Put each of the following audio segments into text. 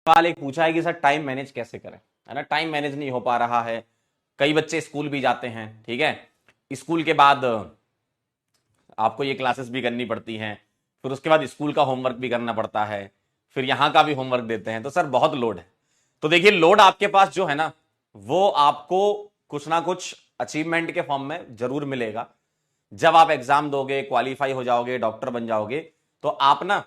सवाल एक पूछा है कि सर टाइम मैनेज कैसे करें, है ना। टाइम मैनेज नहीं हो पा रहा है। कई बच्चे स्कूल भी जाते हैं, ठीक है, स्कूल के बाद आपको ये क्लासेस भी करनी पड़ती हैं, फिर उसके बाद स्कूल का होमवर्क भी करना पड़ता है, फिर यहाँ का भी होमवर्क देते हैं, तो सर बहुत लोड है। तो देखिए लोड आपके पास जो है ना, वो आपको कुछ ना कुछ अचीवमेंट के फॉर्म में जरूर मिलेगा। जब आप एग्जाम दोगे, क्वालिफाई हो जाओगे, डॉक्टर बन जाओगे, तो आप ना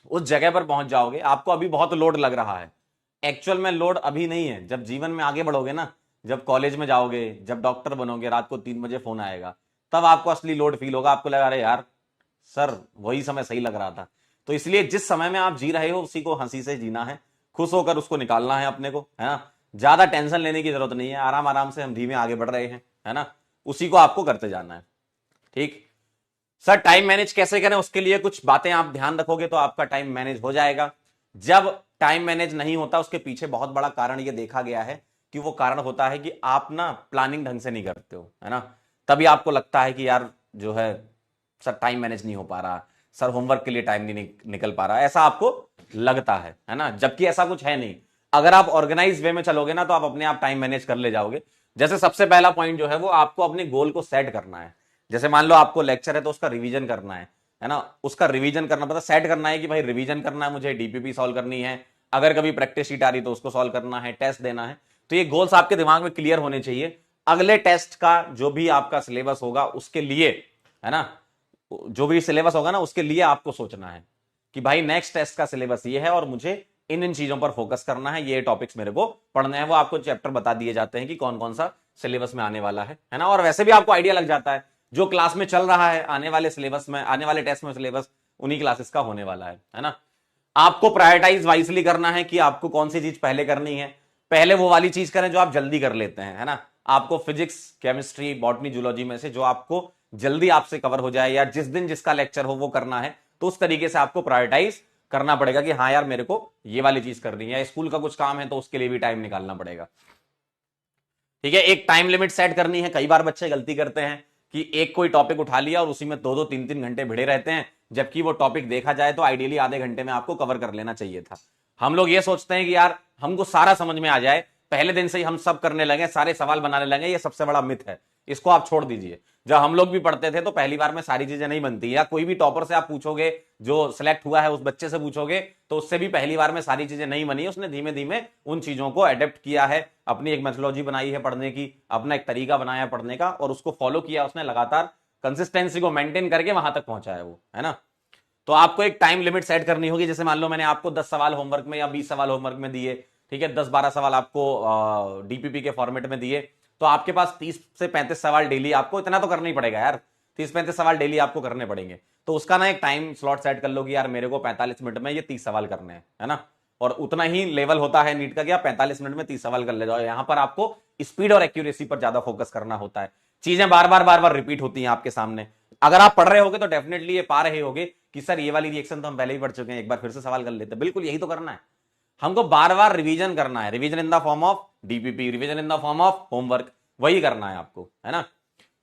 उस जगह पर पहुंच जाओगे। आपको अभी बहुत लोड लग रहा है, एक्चुअल में लोड अभी नहीं है। जब जीवन में आगे बढ़ोगे ना, जब कॉलेज में जाओगे, जब डॉक्टर बनोगे, रात को 3 बजे फोन आएगा, तब आपको असली लोड फील होगा। आपको लगा रहे यार सर वही समय सही लग रहा था। तो इसलिए जिस समय में आप जी रहे हो उसी को हंसी से जीना है, खुश होकर उसको निकालना है अपने को, है ना। ज्यादा टेंशन लेने की जरूरत नहीं है, आराम आराम से हम धीमे आगे बढ़ रहे हैं, है ना। उसी को आपको करते जाना है, ठीक। सर टाइम मैनेज कैसे करें, उसके लिए कुछ बातें आप ध्यान रखोगे तो आपका टाइम मैनेज हो जाएगा। जब टाइम मैनेज नहीं होता उसके पीछे बहुत बड़ा कारण ये देखा गया है कि वो कारण होता है कि आप ना प्लानिंग ढंग से नहीं करते हो, है ना। तभी आपको लगता है कि यार जो है सर टाइम मैनेज नहीं हो पा रहा, सर होमवर्क के लिए टाइम नहीं निकल पा रहा, ऐसा आपको लगता है ना, जबकि ऐसा कुछ है नहीं। अगर आप ऑर्गेनाइज वे में चलोगे ना तो आप अपने आप टाइम मैनेज कर ले जाओगे। जैसे सबसे पहला पॉइंट जो है वो आपको अपने गोल को सेट करना है। जैसे मान लो आपको लेक्चर है तो उसका रिवीजन करना है ना। उसका रिवीजन करना पता सेट करना है कि भाई रिवीजन करना है, मुझे डीपीपी सॉल्व करनी है, अगर कभी प्रैक्टिस शीट आ रही तो उसको सॉल्व करना है, टेस्ट देना है। तो ये गोल्स आपके दिमाग में क्लियर होने चाहिए। अगले टेस्ट का जो भी आपका सिलेबस होगा उसके लिए, है ना, जो भी सिलेबस होगा ना उसके लिए आपको सोचना है कि भाई नेक्स्ट टेस्ट का सिलेबस ये है और मुझे इन इन चीजों पर फोकस करना है, ये टॉपिक्स मेरे को पढ़ने हैं। वो आपको चैप्टर बता दिए जाते हैं कि कौन कौन सा सिलेबस में आने वाला है ना। और वैसे भी आपको आइडिया लग जाता है जो क्लास में चल रहा है, आने वाले सिलेबस में, आने वाले टेस्ट में सिलेबस उन्हीं क्लासेस का होने वाला है ना। आपको प्रायोरिटाइज वाइजली करना है कि आपको कौन सी चीज पहले करनी है। पहले वो वाली चीज करें जो आप जल्दी कर लेते हैं, है ना। आपको फिजिक्स, केमिस्ट्री, बॉटनी, जूलॉजी में से जो आपको जल्दी आपसे कवर हो जाए या जिस दिन जिसका लेक्चर हो वो करना है, तो उस तरीके से आपको प्रायोरिटाइज करना पड़ेगा कि हाँ यार मेरे को ये वाली चीज करनी है। स्कूल का कुछ काम है तो उसके लिए भी टाइम निकालना पड़ेगा, ठीक है। एक टाइम लिमिट सेट करनी है। कई बार बच्चे गलती करते हैं कि एक कोई टॉपिक उठा लिया और उसी में 2-2, 3-3 घंटे भिड़े रहते हैं, जबकि वो टॉपिक देखा जाए तो आइडियली आधे घंटे में आपको कवर कर लेना चाहिए था। हम लोग ये सोचते हैं कि यार हमको सारा समझ में आ जाए, पहले दिन से ही हम सब करने लगे, सारे सवाल बनाने लगे। ये सबसे बड़ा मिथ है, इसको आप छोड़ दीजिए। जब हम लोग भी पढ़ते थे तो पहली बार में सारी चीजें नहीं बनती, या कोई भी टॉपर से आप पूछोगे, जो सिलेक्ट हुआ है उस बच्चे से पूछोगे, तो उससे भी पहली बार में सारी चीजें नहीं बनी। उसने धीमे धीमे उन चीजों को अडेप्ट किया है, अपनी एक मेथोडोलॉजी बनाई है पढ़ने की, अपना एक तरीका बनाया पढ़ने का, और उसको फॉलो किया उसने, लगातार कंसिस्टेंसी को मेंटेन करके वहां तक पहुंचा है वो, है ना। तो आपको एक टाइम लिमिट सेट करनी होगी। जैसे मान लो मैंने आपको 10 सवाल होमवर्क में या 20 सवाल होमवर्क में दिए, ठीक है, 10-12 सवाल आपको डीपीपी के फॉर्मेट में दिए, तो आपके पास 30 से 35 सवाल डेली, आपको इतना तो करना ही पड़ेगा यार, 30-35 सवाल डेली आपको करने पड़ेंगे। तो उसका ना एक टाइम स्लॉट सेट कर लो कि यार मेरे को 45 मिनट में ये 30 सवाल करने हैं, है ना। और उतना ही लेवल होता है नीट का कि आप 45 मिनट में 30 सवाल कर ले जाओ। यहां पर आपको स्पीड और एक्यूरेसी पर ज्यादा फोकस करना होता है। चीजें बार बार रिपीट होती हैं आपके सामने। अगर आप पढ़ रहे होगे तो डेफिनेटली ये पा रहे होगे कि सर ये वाली रिएक्शन तो हम पहले ही पढ़ चुके हैं, एक बार फिर से सवाल कर लेते हैं। बिल्कुल यही तो करना है, हमको बार बार रिवीजन करना है। Revision in the form of DPP, revision in the form of homework, वही करना है आपको, है ना।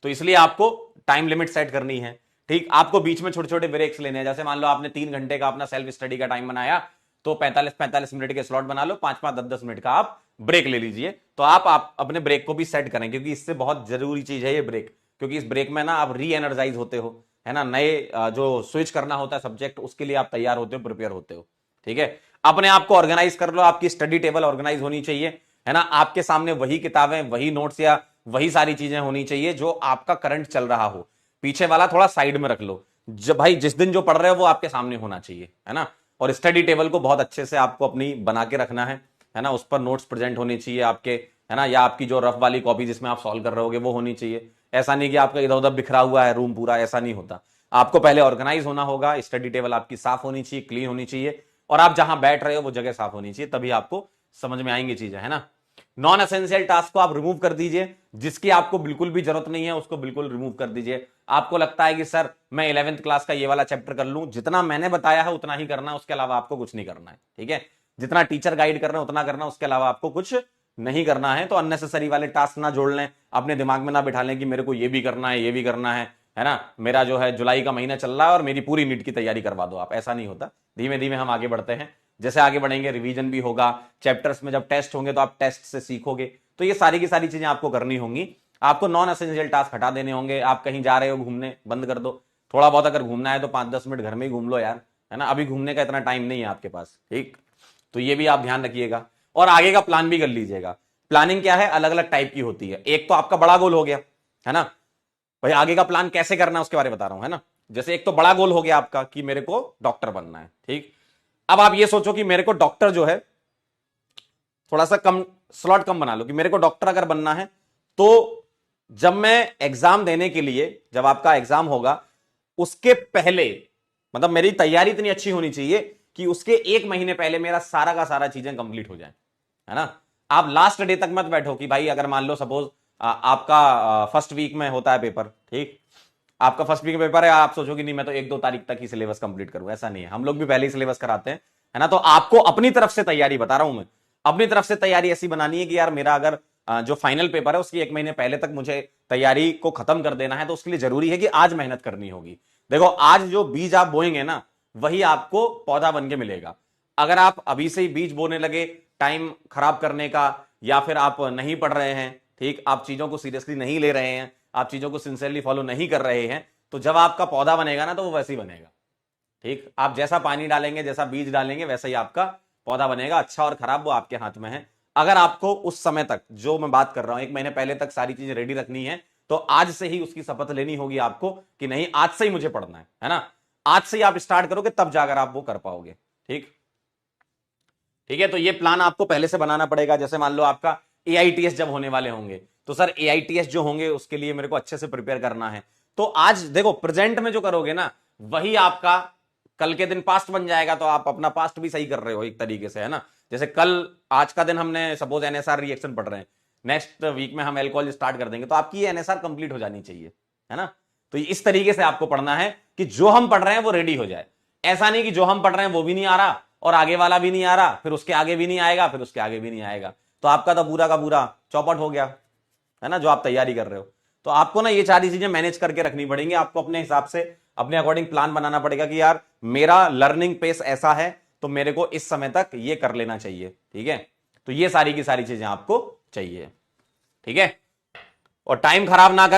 तो इसलिए आपको टाइम लिमिट सेट करनी है, ठीक। आपको बीच में छोटे छोटे ब्रेक्स लेने हैं। जैसे मान लो आपने 3 घंटे का अपना सेल्फ स्टडी का टाइम बनाया, तो 45-45 मिनट के स्लॉट बना लो, 5-5, 10-10 मिनट का आप ब्रेक ले लीजिए। तो आप अपने ब्रेक को भी सेट करें, क्योंकि इससे बहुत जरूरी चीज है ये ब्रेक। क्योंकि इस ब्रेक में ना आप री एनर्जाइज होते हो, है ना। नए जो स्विच करना होता है सब्जेक्ट, उसके लिए आप तैयार होते हो, प्रिपेयर होते हो, ठीक है। अपने आप को ऑर्गेनाइज कर लो। आपकी स्टडी टेबल ऑर्गेनाइज होनी चाहिए, है ना। आपके सामने वही किताबें, वही नोट्स या वही सारी चीजें होनी चाहिए जो आपका करंट चल रहा हो। पीछे वाला थोड़ा साइड में रख लो। जब भाई जिस दिन जो पढ़ रहे हो वो आपके सामने होना चाहिए, है ना। और स्टडी टेबल को बहुत अच्छे से आपको अपनी बना के रखना है ना। उस पर नोट्स प्रेजेंट होने चाहिए आपके, है ना। या आपकी जो रफ वाली कॉपी जिसमें आप सॉल्व कर रहे होगे वो होनी चाहिए। ऐसा नहीं कि आपका इधर उधर बिखरा हुआ है रूम पूरा, ऐसा नहीं होता। आपको पहले ऑर्गेनाइज होना होगा, स्टडी टेबल आपकी साफ होनी चाहिए, क्लीन होनी चाहिए, और आप जहां बैठ रहे हो वो जगह साफ होनी चाहिए, तभी आपको समझ में आएंगी चीजें, है ना। नॉन एसेंशियल टास्क को आप रिमूव कर दीजिए। जिसकी आपको बिल्कुल भी जरूरत नहीं है उसको बिल्कुल रिमूव कर दीजिए। आपको लगता है कि सर मैं 11th क्लास का ये वाला चैप्टर कर लूं, जितना मैंने बताया है उतना ही करना है, उसके अलावा आपको कुछ नहीं करना है, ठीक है। जितना टीचर गाइड कर रहे हैं उतना करना, उसके अलावा आपको कुछ नहीं करना है। तो अननेसेसरी वाले टास्क ना जोड़ लें, अपने दिमाग में ना बिठा लें कि मेरे को ये भी करना है, ये भी करना है ना। मेरा जो है जुलाई का महीना चल रहा है और मेरी पूरी नीट की तैयारी करवा दो आप, ऐसा नहीं होता। धीमे धीमे हम आगे बढ़ते हैं। जैसे आगे बढ़ेंगे रिवीजन भी होगा, चैप्टर्स में जब टेस्ट होंगे तो आप टेस्ट से सीखोगे। तो ये सारी की सारी चीजें आपको करनी होंगी। आपको नॉन एसेंशियल टास्क हटा देने होंगे। आप कहीं जा रहे हो घूमने, बंद कर दो। थोड़ा बहुत अगर घूमना है तो 5-10 मिनट घर में ही घूम लो यार, है ना। अभी घूमने का इतना टाइम नहीं है आपके पास, ठीक। तो ये भी आप ध्यान रखिएगा और आगे का प्लान भी कर लीजिएगा। प्लानिंग क्या है, अलग अलग टाइप की होती है। एक तो आपका बड़ा गोल हो गया, है ना भाई, आगे का प्लान कैसे करना है उसके बारे में बता रहा हूं, है ना। जैसे एक तो बड़ा गोल हो गया आपका कि मेरे को डॉक्टर बनना है, ठीक। अब आप ये सोचो कि मेरे को डॉक्टर जो है थोड़ा सा कम स्लॉट कम बना लो कि मेरे को डॉक्टर अगर बनना है तो जब मैं एग्जाम देने के लिए, जब आपका एग्जाम होगा उसके पहले, मतलब मेरी तैयारी इतनी अच्छी होनी चाहिए कि उसके 1 महीने पहले मेरा सारा का सारा चीजें कंप्लीट हो जाए, है ना। आप लास्ट डे तक मत बैठो कि भाई अगर मान लो सपोज आपका फर्स्ट वीक में होता है पेपर, ठीक। आपका फर्स्ट वीक पेपर है, आप सोचो कि नहीं मैं तो 1-2 तारीख तक ही सिलेबस कंप्लीट करूंगा। ऐसा नहीं है, हम लोग भी पहले ही सिलेबस कराते हैं, है ना। तो आपको अपनी तरफ से तैयारी बता रहा हूं मैं, अपनी तरफ से तैयारी ऐसी बनानी है कि यार मेरा अगर जो फाइनल पेपर है उसकी 1 महीने पहले तक मुझे तैयारी को खत्म कर देना है, तो उसके लिए जरूरी है कि आज मेहनत करनी होगी। देखो आज जो बीज आप बोएंगे ना वही आपको पौधा बन के मिलेगा। अगर आप अभी से ही बीज बोने लगे टाइम खराब करने का, या फिर आप नहीं पढ़ रहे हैं, ठीक, आप चीजों को सीरियसली नहीं ले रहे हैं, आप चीजों को सिंसियरली फॉलो नहीं कर रहे हैं, तो जब आपका पौधा बनेगा ना तो वो वैसे ही बनेगा, ठीक। आप जैसा पानी डालेंगे, जैसा बीज डालेंगे, वैसा ही आपका पौधा बनेगा। अच्छा और खराब वो आपके हाथ में है। अगर आपको उस समय तक, जो मैं बात कर रहा हूं 1 महीने पहले तक सारी चीजें रेडी रखनी है, तो आज से ही उसकी शपथ लेनी होगी आपको कि नहीं आज से ही मुझे पढ़ना है ना। आज से ही आप स्टार्ट करोगे तब जाकर आप वो कर पाओगे, ठीक। ठीक है, तो ये प्लान आपको पहले से बनाना पड़ेगा। जैसे मान लो आपका AITS जब होने वाले होंगे, तो सर AITS जो होंगे उसके लिए मेरे को अच्छे से प्रिपेयर करना है। तो आज देखो प्रेजेंट में जो करोगे ना वही आपका कल के दिन पास्ट बन जाएगा। तो आप अपना पास्ट भी सही कर रहे हो एक तरीके से, है ना। जैसे कल आज का दिन हमने सपोज NSR रिएक्शन पढ़ रहे हैं, नेक्स्ट वीक में हम एल्कोहल स्टार्ट कर देंगे, तो आपकी ये NSR कंप्लीट हो जानी चाहिए, है ना। तो इस तरीके से आपको पढ़ना है कि जो हम पढ़ रहे हैं वो रेडी हो जाए। ऐसा नहीं कि जो हम पढ़ रहे हैं वो भी नहीं आ रहा और आगे वाला भी नहीं आ रहा, फिर उसके आगे भी नहीं आएगा, फिर उसके आगे भी नहीं आएगा, तो आपका तो पूरा का पूरा चौपट हो गया, है ना, जो आप तैयारी कर रहे हो। तो आपको ना ये सारी चीजें मैनेज करके रखनी पड़ेंगी। आपको अपने हिसाब से अपने अकॉर्डिंग प्लान बनाना पड़ेगा कि यार मेरा लर्निंग पेस ऐसा है तो मेरे को इस समय तक ये कर लेना चाहिए, ठीक है। तो ये सारी की सारी चीजें आपको चाहिए, ठीक है। और टाइम खराब ना करें।